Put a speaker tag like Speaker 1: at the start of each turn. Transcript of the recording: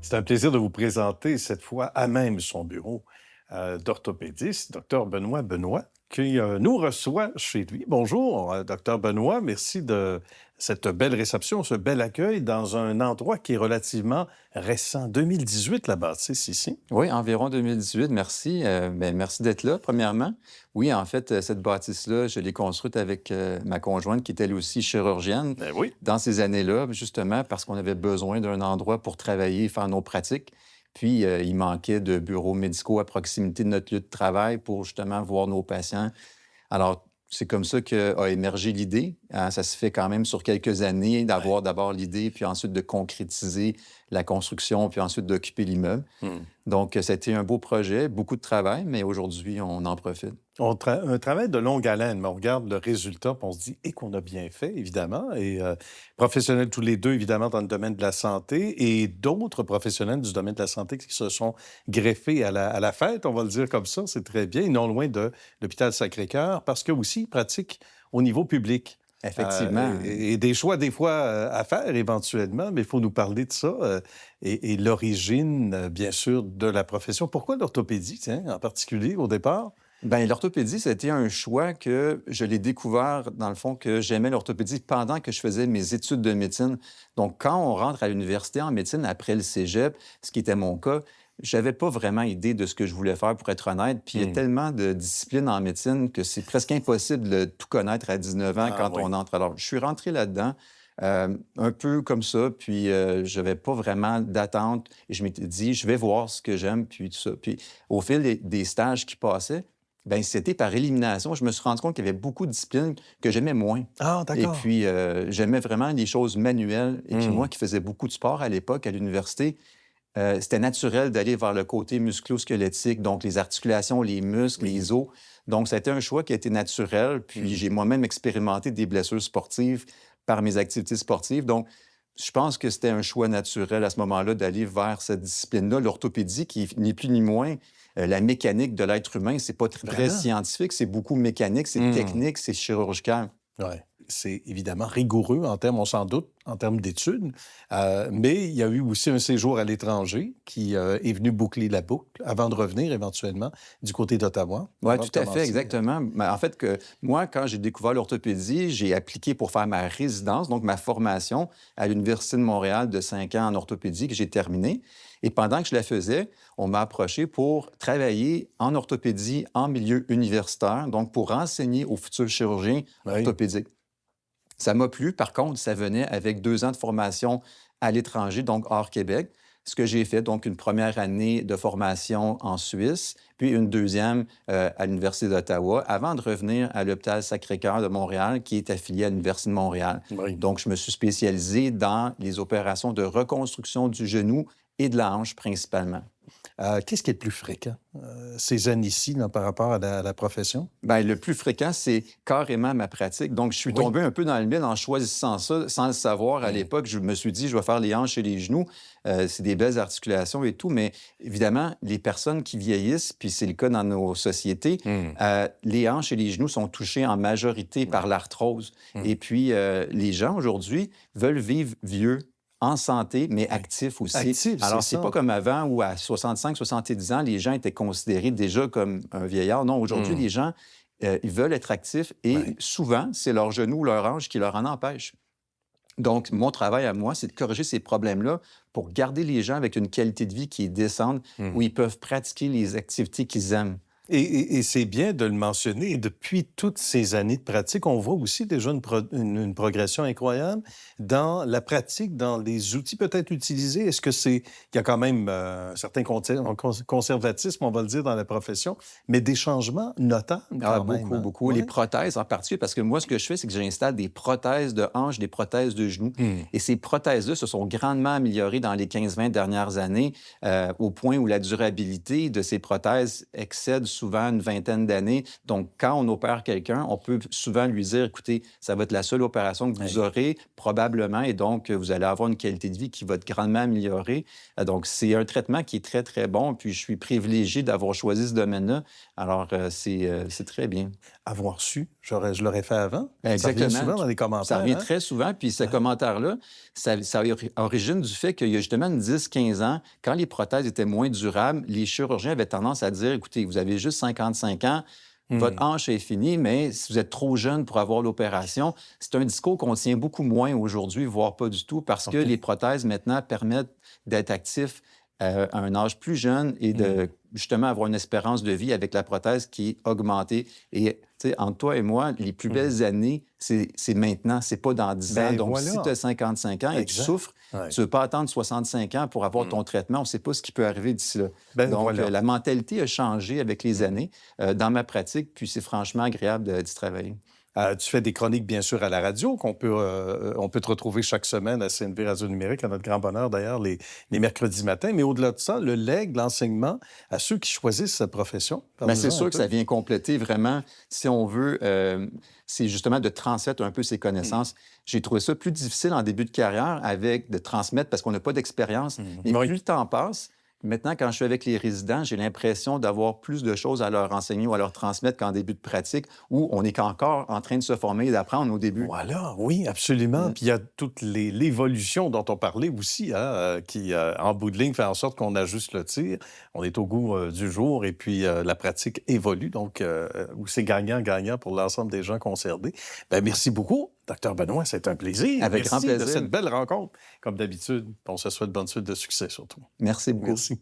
Speaker 1: C'est un plaisir de vous présenter cette fois à même son bureau d'orthopédiste, Dr Benoît Benoît, qui nous reçoit chez lui. Bonjour, Dr Benoît, merci de cette belle réception, ce bel accueil dans un endroit qui est relativement récent, 2018 la bâtisse ici.
Speaker 2: Oui, environ 2018, merci. Merci d'être là, premièrement. Oui, en fait, cette bâtisse-là, je l'ai construite avec ma conjointe qui est elle aussi chirurgienne
Speaker 1: Ben oui.
Speaker 2: dans ces années-là, justement parce qu'on avait besoin d'un endroit pour travailler et faire nos pratiques. Puis, il manquait de bureaux médicaux à proximité de notre lieu de travail pour justement voir nos patients. Alors, c'est comme ça qu'a émergé l'idée, hein. Ça se fait quand même sur quelques années
Speaker 1: Ouais.
Speaker 2: d'avoir d'abord l'idée, puis ensuite de concrétiser la construction, puis ensuite d'occuper l'immeuble.
Speaker 1: Hmm.
Speaker 2: Donc, ça a été un beau projet, beaucoup de travail, mais aujourd'hui, on en profite.
Speaker 1: Un travail de longue haleine, mais on regarde le résultat, puis on se dit, et qu'on a bien fait, évidemment, et professionnels tous les deux, évidemment, dans le domaine de la santé, et d'autres professionnels du domaine de la santé qui se sont greffés à la fête, on va le dire comme ça, c'est très bien, et non loin de l'hôpital Sacré-Cœur, parce que aussi, ils pratiquent au niveau public.
Speaker 2: Effectivement.
Speaker 1: Et des choix, des fois, à faire éventuellement, mais il faut nous parler de ça, et l'origine, bien sûr, de la profession. Pourquoi l'orthopédie, tiens, en particulier, au départ?
Speaker 2: Bien, l'orthopédie, c'était un choix que je l'ai découvert, dans le fond, que j'aimais l'orthopédie pendant que je faisais mes études de médecine. Donc, quand on rentre à l'université en médecine après le cégep, ce qui était mon cas, j'avais pas vraiment idée de ce que je voulais faire, pour être honnête. Puis, il y a
Speaker 1: Hmm.
Speaker 2: tellement de disciplines en médecine que c'est presque impossible de tout connaître à 19 ans
Speaker 1: Ah
Speaker 2: quand
Speaker 1: oui.
Speaker 2: on entre. Alors, je suis rentré là-dedans. Un peu comme ça, puis je n'avais pas vraiment d'attente et je m'étais dit: «Je vais voir ce que j'aime», puis tout ça. Puis au fil des stages qui passaient, ben c'était par élimination. Je me suis rendu compte qu'il y avait beaucoup de disciplines que j'aimais moins
Speaker 1: Ah,
Speaker 2: et
Speaker 1: d'accord.
Speaker 2: puis, j'aimais vraiment les choses manuelles et puis
Speaker 1: Hmm.
Speaker 2: moi qui faisais beaucoup de sport à l'époque à l'université, c'était naturel d'aller vers le côté musculo-squelettique, donc les articulations, les muscles,
Speaker 1: Oui.
Speaker 2: les os. Donc ça a été un choix qui a été naturel, puis
Speaker 1: Hmm.
Speaker 2: j'ai moi-même expérimenté des blessures sportives par mes activités sportives. Donc, je pense que c'était un choix naturel à ce moment-là d'aller vers cette discipline-là, l'orthopédie, qui est ni plus ni moins la mécanique de l'être humain. C'est pas très
Speaker 1: Vraiment?
Speaker 2: scientifique, c'est beaucoup mécanique, c'est
Speaker 1: Hmm.
Speaker 2: technique, c'est chirurgical.
Speaker 1: Ouais. C'est évidemment rigoureux en termes, on s'en doute, en termes d'études, mais il y a eu aussi un séjour à l'étranger qui est venu boucler la boucle avant de revenir éventuellement du côté d'Ottawa,
Speaker 2: Oui,
Speaker 1: avant de
Speaker 2: tout à fait,
Speaker 1: commencer.
Speaker 2: exactement. Mais en fait, que moi, quand j'ai découvert l'orthopédie, j'ai appliqué pour faire ma résidence, donc ma formation à l'Université de Montréal de 5 ans en orthopédie que j'ai terminée. Et pendant que je la faisais, on m'a approché pour travailler en orthopédie en milieu universitaire, donc pour enseigner aux futurs chirurgiens
Speaker 1: Oui.
Speaker 2: orthopédiques. Ça m'a plu. Par contre, ça venait avec 2 ans de formation à l'étranger, donc hors Québec. Ce que j'ai fait, donc une première année de formation en Suisse, puis une deuxième à l'Université d'Ottawa, avant de revenir à l'hôpital Sacré-Cœur de Montréal, qui est affilié à l'Université de Montréal.
Speaker 1: Oui.
Speaker 2: Donc, je me suis spécialisé dans les opérations de reconstruction du genou et de la hanche principalement.
Speaker 1: Qu'est-ce qui est le plus fréquent ces années-ci là, par rapport à la profession?
Speaker 2: Bien, le plus fréquent, c'est carrément ma pratique. Donc, je suis
Speaker 1: Oui.
Speaker 2: tombé un peu dans le mille en choisissant ça sans le savoir. À
Speaker 1: Hmm.
Speaker 2: l'époque, je me suis dit, je vais faire les hanches et les genoux. C'est des belles articulations et tout. Mais évidemment, les personnes qui vieillissent, puis c'est le cas dans nos sociétés,
Speaker 1: Hmm.
Speaker 2: les hanches et les genoux sont touchés en majorité par
Speaker 1: Oui.
Speaker 2: l'arthrose.
Speaker 1: Hmm.
Speaker 2: Et puis, les gens aujourd'hui veulent vivre vieux, en santé, mais
Speaker 1: Oui.
Speaker 2: actifs aussi.
Speaker 1: Actif, c'est
Speaker 2: Alors, c'est pas
Speaker 1: ça.
Speaker 2: comme avant où à 65, 70 ans, les gens étaient considérés déjà comme un vieillard. Non, aujourd'hui,
Speaker 1: Hmm.
Speaker 2: les gens ils veulent être actifs et
Speaker 1: Oui.
Speaker 2: souvent, c'est leur genou ou leur hanche qui leur en empêche. Donc, mon travail à moi, c'est de corriger ces problèmes-là pour garder les gens avec une qualité de vie qui est décente,
Speaker 1: Hmm.
Speaker 2: où ils peuvent pratiquer les activités qu'ils aiment.
Speaker 1: Et c'est bien de le mentionner. Et depuis toutes ces années de pratique, on voit aussi déjà une progression incroyable dans la pratique, dans les outils peut-être utilisés. Est-ce que c'est il y a quand même un certain conservatisme, on va le dire, dans la profession, mais des changements notables
Speaker 2: Ah,
Speaker 1: quand même,
Speaker 2: beaucoup,
Speaker 1: hein?
Speaker 2: beaucoup. Les
Speaker 1: Ouais.
Speaker 2: prothèses en particulier, parce que moi, ce que je fais, c'est que j'installe des prothèses de hanches, des prothèses de genoux.
Speaker 1: Hmm.
Speaker 2: Et ces prothèses-là se sont grandement améliorées dans les 15-20 dernières années, au point où la durabilité de ces prothèses excède souvent une vingtaine d'années. Donc, quand on opère quelqu'un, on peut souvent lui dire, écoutez, ça va être la seule opération que vous
Speaker 1: Oui.
Speaker 2: aurez probablement, et donc, vous allez avoir une qualité de vie qui va être grandement améliorée. Donc, c'est un traitement qui est très, très bon. Puis, je suis privilégié d'avoir choisi ce domaine-là. Alors, c'est très bien.
Speaker 1: Avoir su, Je l'aurais fait avant.
Speaker 2: Ben,
Speaker 1: Ça revient
Speaker 2: exactement.
Speaker 1: souvent dans les
Speaker 2: Ça
Speaker 1: commentaires,
Speaker 2: revient
Speaker 1: hein?
Speaker 2: très souvent. Puis ce commentaire-là, ça origine du fait qu'il y a justement une 10-15 ans, quand les prothèses étaient moins durables, les chirurgiens avaient tendance à dire, écoutez, vous avez juste 55 ans, votre hanche est finie, mais si vous êtes trop jeune pour avoir l'opération, c'est un discours qu'on tient beaucoup moins aujourd'hui, voire pas du tout, parce que
Speaker 1: OK.
Speaker 2: les prothèses maintenant permettent d'être actif à un âge plus jeune et de justement avoir une espérance de vie avec la prothèse qui est augmentée. Et tu sais, entre toi et moi, les plus belles années, c'est maintenant, c'est pas dans 10 ans.
Speaker 1: Ben
Speaker 2: Donc, si tu
Speaker 1: voilà.
Speaker 2: as 55 ans et tu
Speaker 1: Exact.
Speaker 2: souffres,
Speaker 1: Ouais.
Speaker 2: tu ne veux pas attendre 65 ans pour avoir ton traitement. On ne sait pas ce qui peut arriver d'ici là.
Speaker 1: Ben
Speaker 2: Donc,
Speaker 1: voilà.
Speaker 2: la mentalité a changé avec les années dans ma pratique, puis c'est franchement agréable d'y travailler.
Speaker 1: Tu fais des chroniques, bien sûr, à la radio, on peut te retrouver chaque semaine à CNV Radio Numérique, à notre grand bonheur d'ailleurs, les mercredis matins. Mais au-delà de ça, le legs, l'enseignement, à ceux qui choisissent cette profession.
Speaker 2: Bien, c'est
Speaker 1: Parle-nous-en un
Speaker 2: sûr que
Speaker 1: peu.
Speaker 2: ça vient compléter vraiment, si on veut, c'est justement de transmettre un peu ses connaissances. J'ai trouvé ça plus difficile en début de carrière de transmettre parce qu'on n'a pas d'expérience. Mais
Speaker 1: Oui.
Speaker 2: plus le temps passe, maintenant, quand je suis avec les résidents, j'ai l'impression d'avoir plus de choses à leur enseigner ou à leur transmettre qu'en début de pratique, où on est encore en train de se former et d'apprendre au début.
Speaker 1: Voilà, oui, absolument. Puis il y a toute l'évolution dont on parlait aussi, hein, qui, en bout de ligne, fait en sorte qu'on ajuste le tir. On est au goût du jour et puis la pratique évolue, donc où c'est gagnant-gagnant pour l'ensemble des gens concernés. Ben, merci beaucoup, Dr Benoît, c'est un plaisir.
Speaker 2: Avec grand
Speaker 1: Merci de
Speaker 2: plaisir.
Speaker 1: cette belle rencontre, comme d'habitude. On se souhaite bonne suite de succès surtout.
Speaker 2: Merci beaucoup.
Speaker 1: Merci.